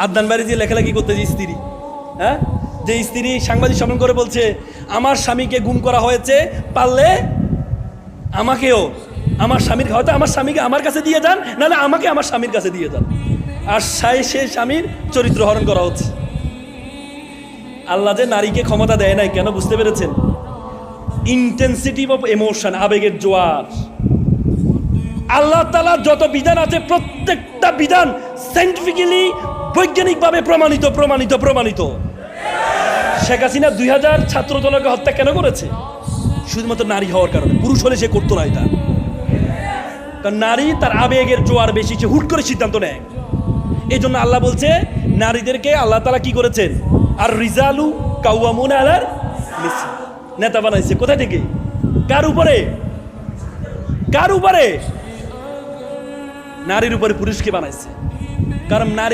আদনান বাড়ি দিয়ে লেখালেখি করতে যে স্ত্রী, হ্যাঁ, যে স্ত্রী সাংবাদিক সম্মেলন করে বলছে আমার স্বামীকে গুম করা হয়েছে, পারলে আমাকেও আমার স্বামীর, হয়তো আমার স্বামীকে আমার কাছে দিয়ে যান, নাহলে আমাকে আমার স্বামীর কাছে দিয়ে যান। আর সে স্বামীর চরিত্র হরণ করা হচ্ছে। আল্লাহ যে নারীকে ক্ষমতা দেয় নাই কেন বুঝতে পেরেছেন? ইন্টেন্সিটি অফ ইমোশন, আবেগের জোয়ার। আল্লাহ তাআলার যত বিধান আছে প্রত্যেকটা বিধান সায়েন্টিফিক্যালি, বৈজ্ঞানিকভাবে প্রমাণিত। শেখ হাসিনা 2000 ছাত্রদলকে হত্যা কেন করেছে? শুধুমাত্র নারী হওয়ার কারণে। পুরুষ হলে সে করতো না এটা। কারণ নারী তার আবেগের জোয়ার বেশি, সে হুট করে সিদ্ধান্ত নেয়। এই জন্য আল্লাহ বলছে নারীদেরকে আল্লাহ তাআলা কি করেছেন? আর রিজালু কাওয়ামুনা আলার নিসা, নেতা বানাইছে। কোথা থেকে? কার উপরে? নারীর উপরে পুরুষকে বানাইছে। কারণ নারী